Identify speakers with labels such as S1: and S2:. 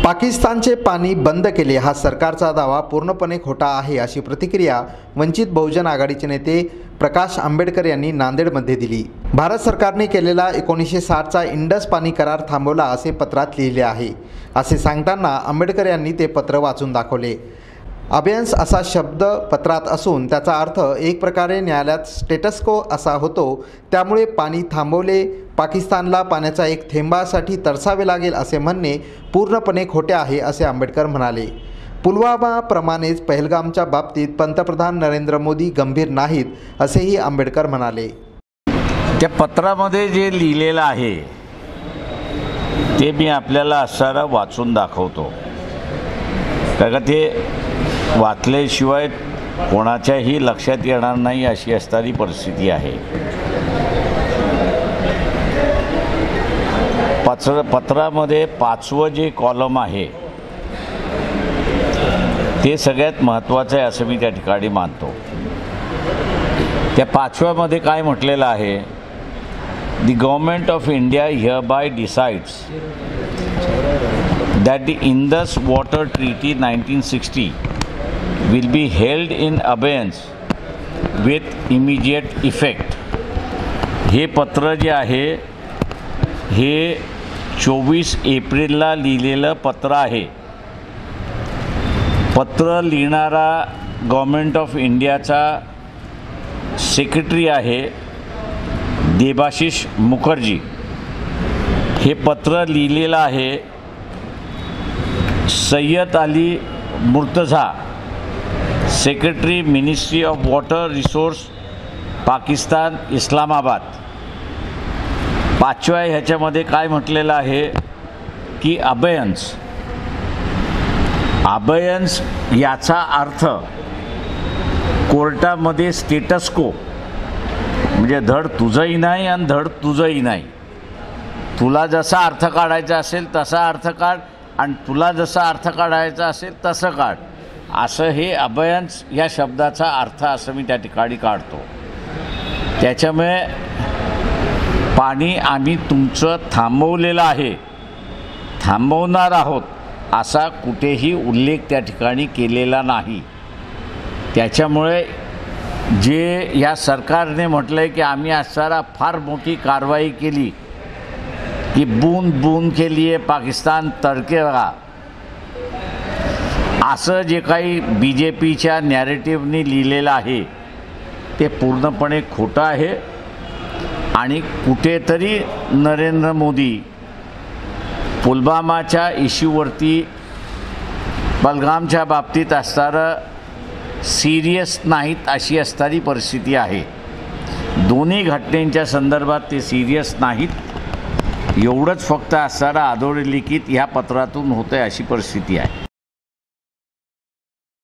S1: पाकिस्तानचे पाणी बंद केले हा सरकारचा दावा पूर्णपणे खोटा आहे अशी प्रतिक्रिया वंचित बहुजन आघाडीचे नेते प्रकाश आंबेडकर यांनी नांदेडमध्ये दिली। भारत सरकारने केलेला 1960चा इंडस पाणी करार थांबवला असे पत्रात लिहिले आहे असे सांगताना आंबेडकर यांनी ते पत्र वाचून दाखवले। अबेयन्स असा शब्द पत्रात असून त्याचा अर्थ एक प्रकारे न्यायालयात स्टेटस को असा होतो, त्यामुळे पाणी थांबवले, पाकिस्तानला पाण्याच्या एक थेंबासाठी तरसावे लागेल असे म्हणणे पूर्णपणे खोटे आहे असे आंबेडकर म्हणाले। पुलवामाप्रमाणेच पहलगामच्या बाबतीत पंतप्रधान नरेंद्र मोदी गंभीर नाहीत असेही आंबेडकर म्हणाले।
S2: त्या पत्रामध्ये जे लिहिलेलं आहे ते मी आपल्याला असं वाचून दाखवतो, कारण ते वाचल्याशिवाय कोणाच्याही लक्षात येणार नाही अशी असणारी परिस्थिती आहे। पत्रामध्ये 5वं जे कॉलम आहे ते सगळ्यात महत्त्वाचं आहे असं मी त्या ठिकाणी मानतो। त्या 5व्यामध्ये काय म्हटलेलं आहे, The government of India hereby decides that the Indus Water Treaty 1960 will be held in abeyance with immediate effect। हे पत्र जे आहे हे 24 एप्रिलला लिहिलेलं पत्र आहे। पत्र लिहिणारा गव्हर्नमेंट ऑफ इंडियाचा सेक्रेटरी आहे देबाशिष मुखर्जी। हे पत्र लिहिलेलं आहे Syed Ali Murtaza, secretary ministry of water resource Pakistan Islamabad. 5व्या ह्याच्यामध्ये काय म्हटलेलं आहे की अबेयन्स याचा अर्थ कोर्टामध्ये स्टेटस को, म्हणजे धड तुझंही नाही आणि धड तुझंही नाही। तुला जसा अर्थ काढायचा असेल तसा अर्थ काढ आणि तुला जसा अर्थ काढायचा असेल तसं काढ, असं हे अबेयन्स या शब्दाचा अर्थ असं मी त्या ठिकाणी काढतो। त्याच्यामुळे पाणी आम्ही तुमचं थांबवलेलं आहे, थांबवणार आहोत असा कुठेही उल्लेख त्या ठिकाणी केलेला नाही। त्याच्यामुळे जे या सरकारने म्हटलं आहे की आम्ही असणारा फार मोठी कारवाई केली की बूंद बूंद के लिए पाकिस्तान तडकेगा, असं जे काही BJPच्या नॅरेटिव्हनी लिहिलेलं आहे ते पूर्णपणे खोटं आहे। आणि कुठेतरी नरेंद्र मोदी पुलवामाच्या इश्यूवरती पहलगामच्या बाबतीत असणारं सिरियस नाहीत अशी असणारी परिस्थिती आहे। दोन्ही घटनेच्या संदर्भात ते सिरियस नाहीत एवढंच फक्त असणारं अधोरेखित ह्या पत्रातून होतं आहे अशी परिस्थिती आहे।